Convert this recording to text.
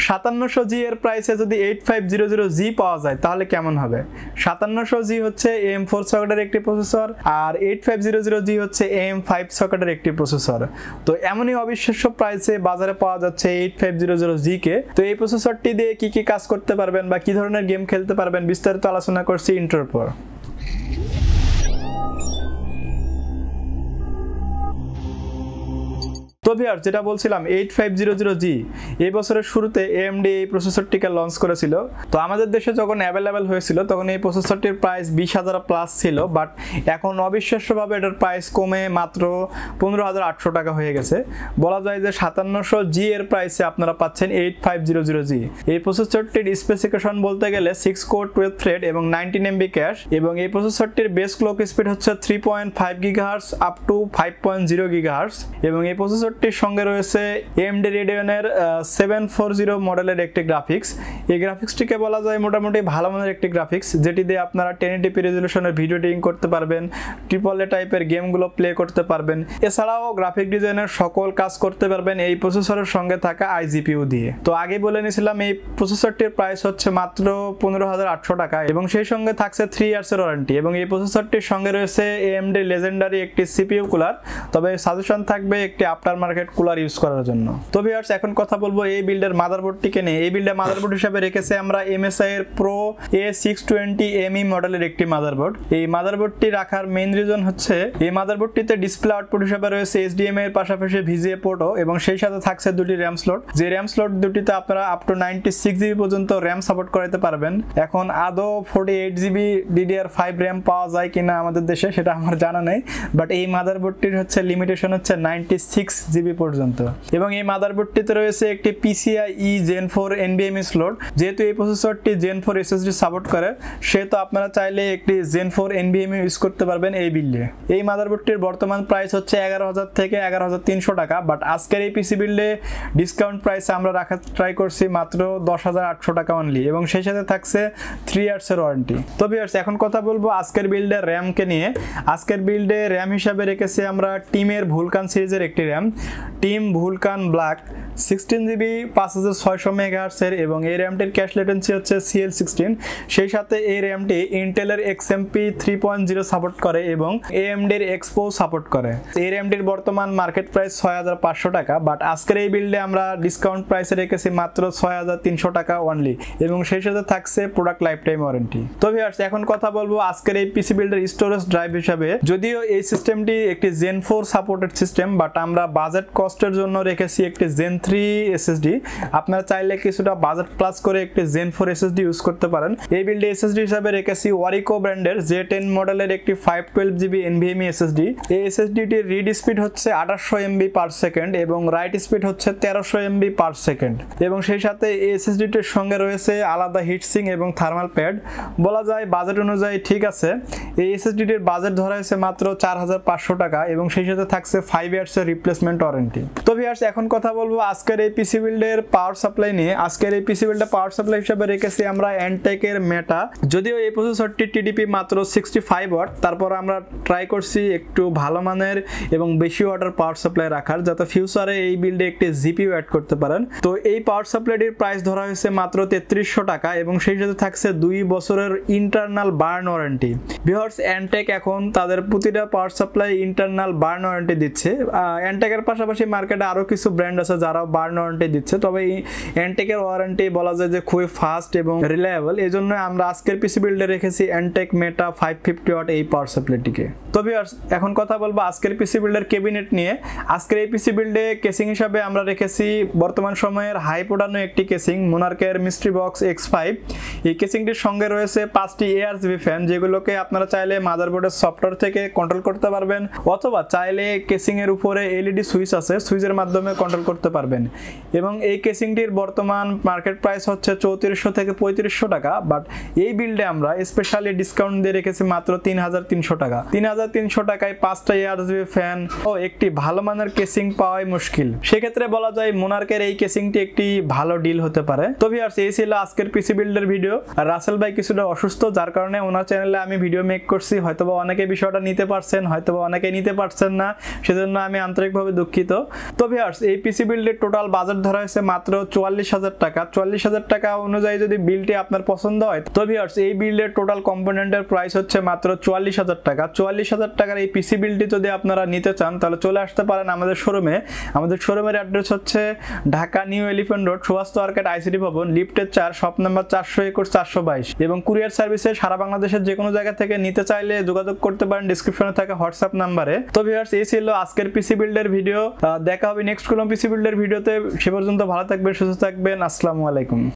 5700G এর প্রাইসে যদি 8500G পাওয়া যায় তাহলে কেমন হবে? 5700G হচ্ছে AM4 সকেটের একটি প্রসেসর আর 8500G হচ্ছে AM5 সকেটের একটি প্রসেসর। তো এমনই অবিশ্বাস্য প্রাইসে বাজারে পাওয়া যাচ্ছে 8500G কে। তো এই প্রসেসরটি দিয়ে কি কি কাজ করতে পারবেন বা কি ধরনের গেম খেলতে পারবেন বিস্তারিত আলোচনা করছি ইন্ট্রোর পর। তো ভিউয়ার্স, যেটা বলছিলাম 8500G এই বছরের শুরুতে AMD এই প্রসেসরটিকে লঞ্চ করেছিল। তো আমাদের দেশে যখন অ্যাভেলেবেল হয়েছিল তখন এই প্রসেসরটির প্রাইস 20,000 প্লাস ছিল, বাট এখন অবিশ্বাস্যভাবে এটার প্রাইস কমে মাত্র 15,800 টাকা হয়ে গেছে। বলা যায় যে 5700G এর প্রাইসে আপনারা পাচ্ছেন 8500G। এই প্রসেসরটির স্পেসিফিকেশন বলতে গেলে 6 কোর 12 থ্রেড এবং 19 MB ক্যাশ, এবং এই প্রসেসরটির বেস ক্লক স্পিড হচ্ছে 3.5 GHz আপ টু 5.0 GHz, এবং এই প্রসেসর সঙ্গে রয়েছে AMD Radeon-এর 740 মডেলের একটি গ্রাফিক্স। এই গ্রাফিক্সটিকে বলা যায় মোটামুটি ভালো মানের একটি গ্রাফিক্স, যেটি দিয়ে আপনারা 1080p রেজলিউশনের ভিডিও এডিটিং করতে পারবেন, AAA টাইপের গেমগুলো প্লে করতে পারবেন। এছাড়াও গ্রাফিক ডিজাইনের সকল কাজ করতে পারবেন এই প্রসেসরের সঙ্গে থাকা iGPU দিয়ে। তো আগে বলে নিয়েছিলাম এই প্রসেসরটির প্রাইস হচ্ছে মাত্র 15,800 টাকা এবং সেই সঙ্গে থাকছে 3 ইয়ার্সের ওয়ারেন্টি, এবং এই প্রসেসরটির সঙ্গে রয়েছে AMD লেজেন্ডারি একটি CPU কুলার। তবে সাজেশন থাকবে একটি আফটার মার্কেট কুলার ইউজ করার জন্য। তো ভিউয়ার্স, এখন কথা বলবো এই বিল্ডের মাদারবোর্ডটিকে নিয়ে। এই বিল্ডের মাদারবোর্ড হিসেবে রেখেছে আমরা MSI এর Pro A620ME মডেলের একটি মাদারবোর্ড। এই মাদারবোর্ডটি রাখার মেইন রিজন হচ্ছে এই মাদারবোর্ডটিতে ডিসপ্লে আউটপুট হিসেবে রয়েছে HDMI এর পাশাপাশি VGA পোর্টও, এবং সেই সাথে থাকছে দুটি র্যাম স্লট। যে র্যাম স্লট দুটিতে আপনারা আপ টু 96GB পর্যন্ত র্যাম সাপোর্ট করাতে পারবেন। এখন আদৌ 48GB DDR5 র্যাম পাওয়া যায় কিনা আমাদের দেশে সেটা আমার জানা নেই, বাট এই মাদারবোর্ডটির হচ্ছে লিমিটেশন হচ্ছে 96GB পর্যন্ত। এবং এই মাদারবোর্ডটিতে রয়েছে একটি PCIe Gen 4 NVMe স্লট। যেহেতু এই প্রসেসরটি Gen 4 SSD সাপোর্ট করে, সেহেতু আপনারা চাইলে একটি Gen 4 NVMe ইউজ করতে পারবেন এই বিল্ডে। এই মাদারবোর্ডটির বর্তমান প্রাইস হচ্ছে 11,000 থেকে 11,300 টাকা, বাট আজকের এই পিসি বিল্ডে ডিসকাউন্ট প্রাইসে আমরা রাখার ট্রাই করছি মাত্র 10,800 টাকা অনলি, এবং সেই সাথে থাকছে 3 ইয়ার্সের ওয়ারেন্টি। তো ভিউয়ার্স, এখন কথা বলবো আজকের বিল্ডের র্যামকে নিয়ে। আজকের বিল্ডে র্যাম হিসাবে রেখেছি আমরা টিমের ভুলকান সিরিজের একটি RAM, team Vulcan black 16GB 5600 MHz এর, এবং এই র্যামটির ক্যাশ লেটেন্সি হচ্ছে CL16। সেই সাথে এই র্যামটি ইন্টেলের XMP 3.0 সাপোর্ট করে এবং AMD এর Expo সাপোর্ট করে। এই র্যামটির বর্তমান মার্কেট প্রাইস 6,500 টাকা, বাট আজকের এই বিল্ডে আমরা ডিসকাউন্ট প্রাইসে রেখেছি মাত্র 6,300 টাকা অনলি, এবং সেই সাথে থাকছে প্রোডাক্ট লাইফ টাইম ওয়ারেন্টি। তো ভিউয়ার্স, এখন কথা বলবো আজকের এই পিসি বিল্ডের স্টোরেজ ড্রাইভ হিসাবে। যদিও এই সিস্টেমটি একটি Gen 4 সাপোর্টেড সিস্টেম, বাট আমরা বাজেট কস্টের জন্য রেখেছি একটি Gen 3 SSD। আপনারা চাইলে কিছুটা বাজেট প্লাস করে একটি Gen 4 SSD ইউজ করতে পারেন। এই বিল্ডে SSD হিসাবে রেখেছি Orico ব্র্যান্ডের J10 মডেলের একটি 512GB NVMe SSD। এই SSD-টির রিড স্পিড হচ্ছে 2800 MB পার সেকেন্ড এবং রাইট স্পিড হচ্ছে 1300 MB পার সেকেন্ড, এবং সেই সাথে এই SSD-টির সঙ্গে রয়েছে আলাদা হিটসিং এবং থার্মাল প্যাড। বলা যায় বাজেট অনুযায়ী ঠিক আছে। এই SSD-টির বাজেট ধরা হয়েছে মাত্র 4,500 টাকা, এবং সেই সাথে থাকছে 5 ইয়ার্সের রিপ্লেসমেন্ট ওয়ারেন্টি। তো ভিউয়ার্স, এখন কথা বলবো আজকের এই পিসি বিল্ডের পাওয়ার সাপ্লাই নিয়ে। আজকের এই পিসি বিল্ডের পাওয়ার সাপ্লাই হিসেবে রেখেছি আমরা Antec এর মেটা। যদিও এই প্রসেসরটি TDP মাত্র 65 ওয়াট, তারপর আমরা ট্রাই করছি একটু ভালো মানের এবং বেশি ওয়াটের পাওয়ার সাপ্লাই রাখার, যাতে ফিউচারে এই বিল্ডে একটি GPU অ্যাড করতে পারেন। তো এই পাওয়ার সাপ্লাইটির প্রাইস ধরা হয়েছে মাত্র 3300 টাকা, এবং সেই সাথে থাকছে 2 বছরের internal burn warranty. Viewers, Antec এখন তাদের প্রতিটা power supply internal burn warranty দিচ্ছে। Antec এর পাশাপাশি মার্কেটে আরো কিছু ব্র্যান্ড আছে যারা বার্ন ওয়ারেন্টি দিচ্ছে, তবে এই Antec এর ওয়ারেন্টি বলা যায় যে খুবই ফাস্ট এবং রিলায়েবল। এই জন্য আমরা আজকের পিসি বিল্ডে রেখেছি Antec মেটা 550 ওয়াট এই পাওয়ার সাপ্লাইটিকে। তো ভিউয়ার্স, এখন কথা বলবো আজকের পিসি বিল্ডের ক্যাবিনেট নিয়ে। আজকের এই পিসি বিল্ডে কেসিং হিসাবে আমরা রেখেছি বর্তমান সময়ের হাই পোটানো একটি কেসিং মুনার্কের মিস্ট্রি বক্স X5। এই কেসিংটির সঙ্গে রয়েছে 5টি ARGB ফ্যান, যেগুলোকে আপনারা চাইলে মাদারবোর্ডের সফটওয়্যার থেকে কন্ট্রোল করতে পারবেন, অথবা চাইলে কেসিং এর উপরে LED সুইচ আছে, সুইচের মাধ্যমে কন্ট্রোল করতে পারবেন। এবং এই কেসিংটির বর্তমান মার্কেট প্রাইস হচ্ছে 3400 থেকে 3500 টাকা, বাট এই বিল্ডে আমরা স্পেশালি ডিসকাউন্ট দিয়ে রেখেছি মাত্র 3,300 টাকা। 3,300 টাকায় 5টা ARGB ফ্যান ও একটি ভালো মানের কেসিং পাওয়াই মুশকিল। সেক্ষেত্রে বলা যায় মোনার্কের এই কেসিংটি একটি ভালো ডিল হতে পারে। তো ভিউয়ার্স, এই ছিল আজকের পিসি বিল্ডের ভিডিও। রাসেল ভাই কিছুটা অসুস্থ, যার কারণে ওনার চ্যানেলে আমি ভিডিও মেক করছি। হয়তোবা অনেকে বিষয়টা নিতে পারছেন, হয়তোবা অনেকে নিতে পারছেন না, সেজন্য আমি আন্তরিকভাবে দুঃখিত। তো ভিউয়ার্স, এই পিসি বিল্ডের টোটাল বাজেট ধরা হয়েছে মাত্র 44,000 টাকা। 44,000 টাকা অনুযায়ী যদি বিলটি আপনার পছন্দ হয় তো ভিউয়ার্স এই বিল্ডের টোটাল কম্পোনেন্টের প্রাইস হচ্ছে মাত্র 44,000 টাকা। 44,000 টাকার এই পিসি বিলটি যদি আপনারা নিতে চান তাহলে চলে আসতে পারেন আমাদের শোরুমে। আমাদের শোরুমের অ্যাড্রেস হচ্ছে Dhaka New Elephant Road, Subhash market, ICD ভবন, লিফটের 4, শপ নাম্বার 421 422 এবং কুরিয়ার সার্ভিসে সারা বাংলাদেশের যে কোনো জায়গা থেকে নিতে চাইলে যোগাযোগ করতে পারেন ডেসক্রিপশনে থাকা হোয়াটসঅ্যাপ নাম্বারে। তো ভিউয়ার্স এই ছিল আজকের পিসি বিল্ডের ভিডিও। দেখা হবে নেক্সট কোনো পিসি বিল্ডের ভিডিওতে। সে পর্যন্ত ভালো থাকবেন, সুস্থ থাকবেন। আসসালামু আলাইকুম।